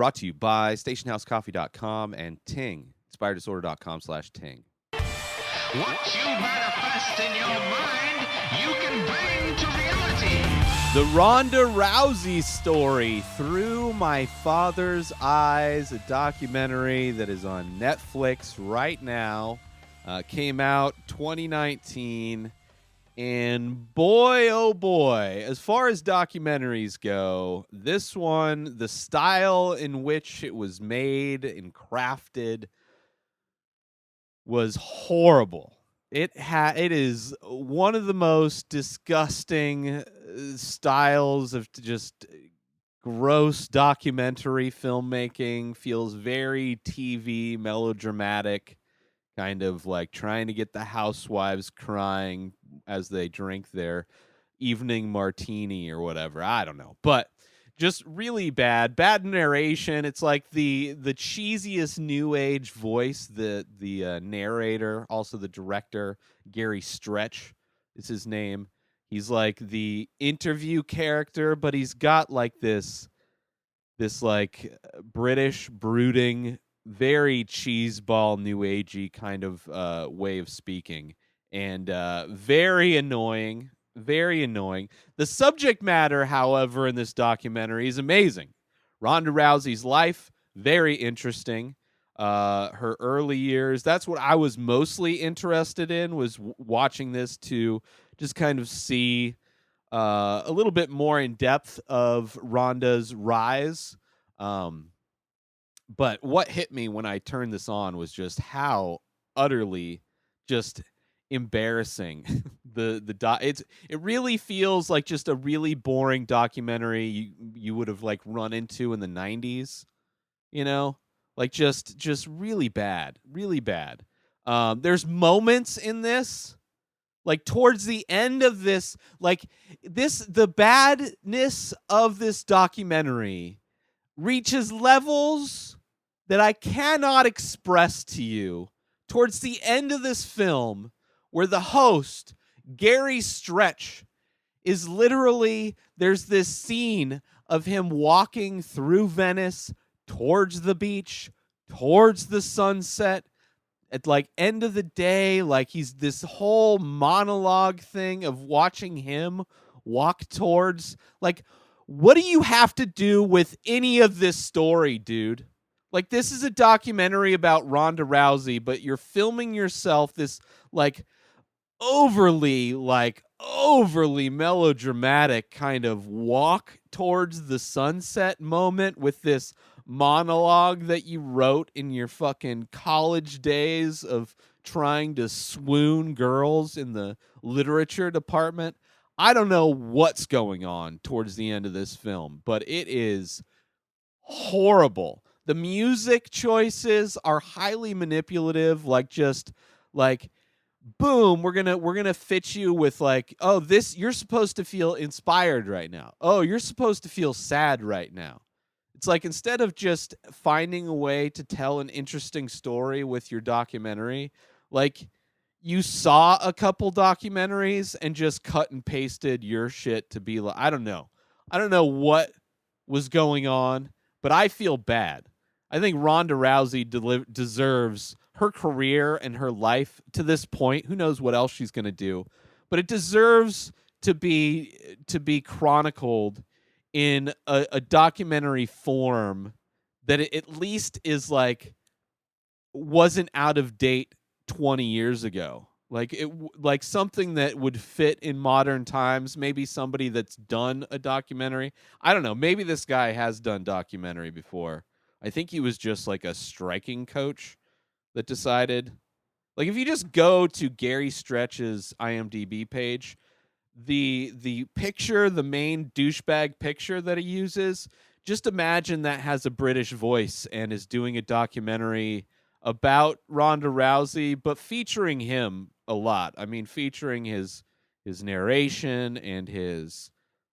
Brought to you by stationhousecoffee.com and Ting, inspireddisorder.com/Ting. What you manifest in your mind, you can bring to reality. The Ronda Rousey story, Through My Father's Eyes, a documentary that is on Netflix right now, came out 2019. And boy, oh boy, as far as documentaries go, this one, the style in which it was made and crafted was horrible. It is one of the most disgusting styles of just gross documentary filmmaking. Feels very TV melodramatic, kind of like trying to get the housewives crying as they drink their evening martini or whatever. I don't know. But just really bad narration. It's like the cheesiest new age voice. The narrator, also the director, Gary Stretch is his name. He's like the interview character, but he's got like this like British brooding, very cheeseball new agey kind of way of speaking, and very annoying. The subject matter, however, in this documentary is amazing. Ronda Rousey's life, very interesting. Her early years, that's what I was mostly interested in, was watching this to just kind of see a little bit more in depth of Ronda's rise. But what hit me when I turned this on was just how utterly just embarrassing it really feels like just a really boring documentary you would have like run into in the 90s, like just really bad. There's moments in this, like towards the end of this, the badness of this documentary reaches levels that I cannot express to you towards the end of this film, where the host, Gary Stretch, is literally, there's this scene of him walking through Venice towards the beach, towards the sunset. At like end of the day, like he's this whole monologue thing of watching him walk towards, like, what do you have to do with any of this story, dude? Like, this is a documentary about Ronda Rousey, but you're filming yourself this like overly melodramatic kind of walk towards the sunset moment with this monologue that you wrote in your fucking college days of trying to swoon girls in the literature department. I don't know what's going on towards the end of this film, but it is horrible. The music choices are highly manipulative, like just like boom, we're gonna fit you with like, oh, this, you're supposed to feel inspired right now. Oh, you're supposed to feel sad right now. It's like, instead of just finding a way to tell an interesting story with your documentary, like you saw a couple documentaries and just cut and pasted your shit to be like, I don't know what was going on, but I feel bad. I think Ronda Rousey deserves her career and her life to this point. Who knows what else she's going to do, but it deserves to be chronicled in a documentary form that it at least is like wasn't out of date 20 years ago. Like like something that would fit in modern times. Maybe somebody that's done a documentary. I don't know. Maybe this guy has done documentary before. I think he was just like a striking coach that decided. Like, if you just go to Gary Stretch's IMDb page, the picture, the main douchebag picture that he uses, just imagine that has a British voice and is doing a documentary about Ronda Rousey, but featuring him a lot. I mean, featuring his narration and his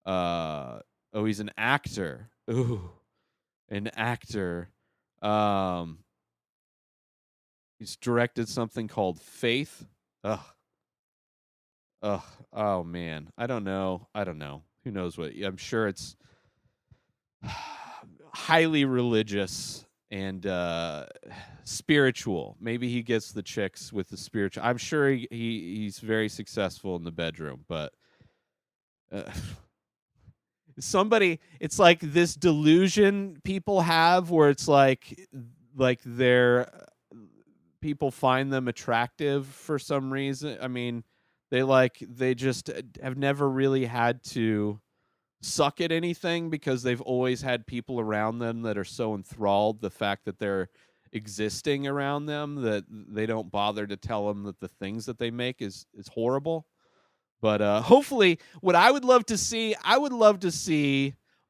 he's an actor. Ooh, an actor. He's directed something called Faith. Ugh. Oh man. I don't know. Who knows what? I'm sure it's highly religious and spiritual. Maybe he gets the chicks with the spiritual. I'm sure he's very successful in the bedroom, but uh, somebody, it's like this delusion people have where it's like they're people find them attractive for some reason. I mean, they just have never really had to suck at anything because they've always had people around them that are so enthralled the fact that they're existing around them that they don't bother to tell them that the things that they make is horrible. But hopefully, what I would love to see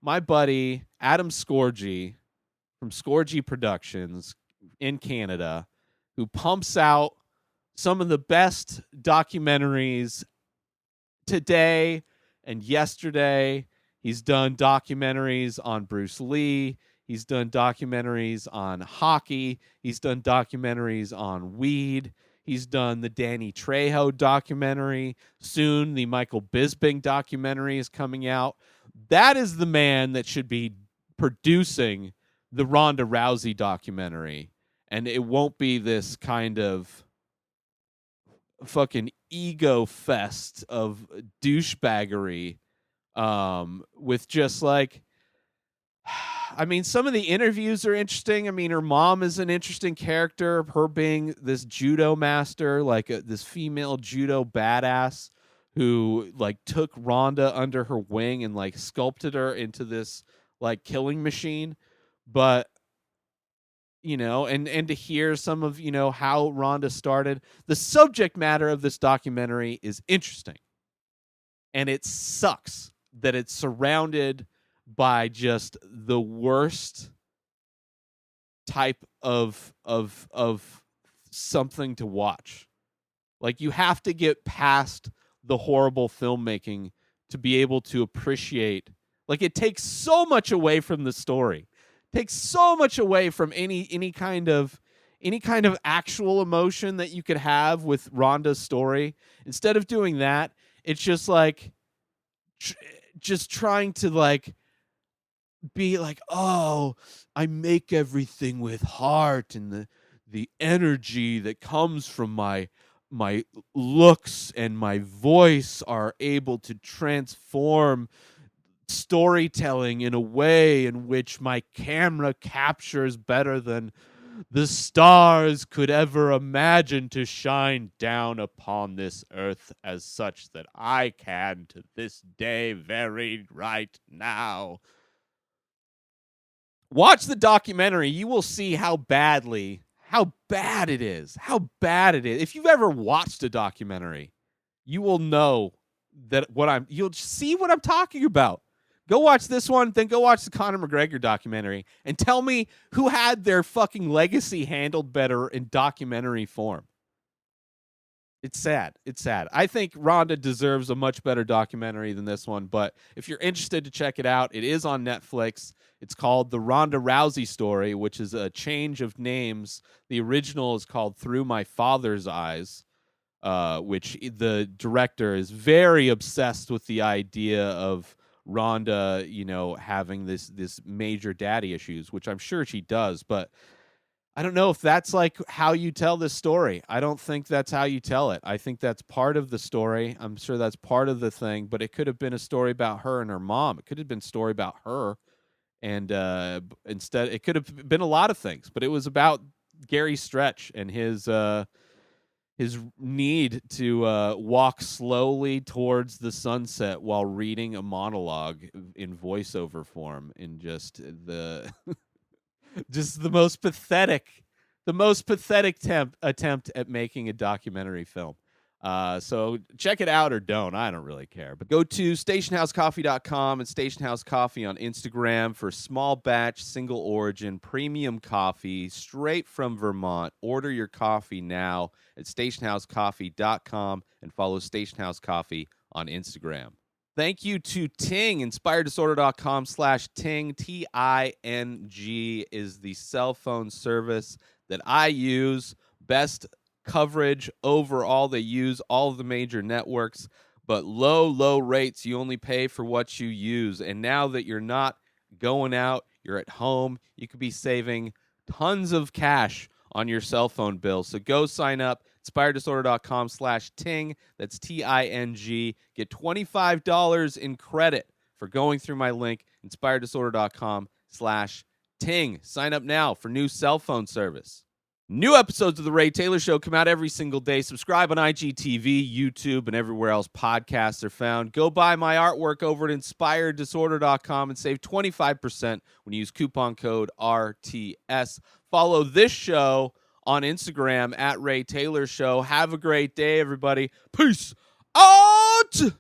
my buddy Adam Scorgie from Scorgie Productions in Canada, who pumps out some of the best documentaries today and yesterday. He's done documentaries on Bruce Lee. He's done documentaries on hockey. He's done documentaries on weed. He's done the Danny Trejo documentary. Soon, the Michael Bisping documentary is coming out. That is the man that should be producing the Ronda Rousey documentary. And it won't be this kind of fucking ego fest of douchebaggery with just like I mean, some of the interviews are interesting. I mean, her mom is an interesting character, her being this judo master, like this female judo badass who like took Ronda under her wing and like sculpted her into this like killing machine. But and to hear some of how Ronda started, the subject matter of this documentary is interesting, and it sucks that it's surrounded by just the worst type of something to watch. Like, you have to get past the horrible filmmaking to be able to appreciate. Like, it takes so much away from the story. It takes so much away from any kind of actual emotion that you could have with Rhonda's story. Instead of doing that, it's just like just trying to like be like, oh, I make everything with heart, and the energy that comes from my looks and my voice are able to transform storytelling in a way in which my camera captures better than the stars could ever imagine to shine down upon this earth, as such that I can to this day very right now. Watch the documentary. You will see how bad it is. How bad it is. If you've ever watched a documentary, you will know that you'll see what I'm talking about. Go watch this one, then go watch the Conor McGregor documentary and tell me who had their fucking legacy handled better in documentary form. It's sad. It's sad. I think Ronda deserves a much better documentary than this one, but if you're interested to check it out, it is on Netflix. It's called The Ronda Rousey Story, which is a change of names. The original is called Through My Father's Eyes, which the director is very obsessed with the idea of Ronda, having this major daddy issues, which I'm sure she does, but I don't know if that's like how you tell this story. I don't think that's how you tell it. I think that's part of the story. I'm sure that's part of the thing, but it could have been a story about her and her mom. It could have been a story about her, and instead it could have been a lot of things, but it was about Gary Stretch and his need to walk slowly towards the sunset while reading a monologue in voiceover form, in just the just the most pathetic attempt at making a documentary film. So check it out or don't. I don't really care. But go to stationhousecoffee.com and Station House Coffee on Instagram for small batch, single origin, premium coffee straight from Vermont. Order your coffee now at stationhousecoffee.com and follow Station House Coffee on Instagram. Thank you to Ting. InspiredDisorder.com/Ting. TING is the cell phone service that I use. Best coverage overall. They use all of the major networks, but low rates. You only pay for what you use. And now that you're not going out, You're at home. You could be saving tons of cash on your cell phone bill. So go sign up, inspireddisorder.com/ting. That's TING. Get $25 in credit for going through my link, inspireddisorder.com/ting. Sign up now for new cell phone service. New episodes of The Ray Taylor Show come out every single day. Subscribe on IGTV, YouTube, and everywhere else podcasts are found. Go buy my artwork over at inspireddisorder.com and save 25% when you use coupon code RTS. Follow this show on Instagram at Ray Taylor Show. Have a great day, everybody. Peace out!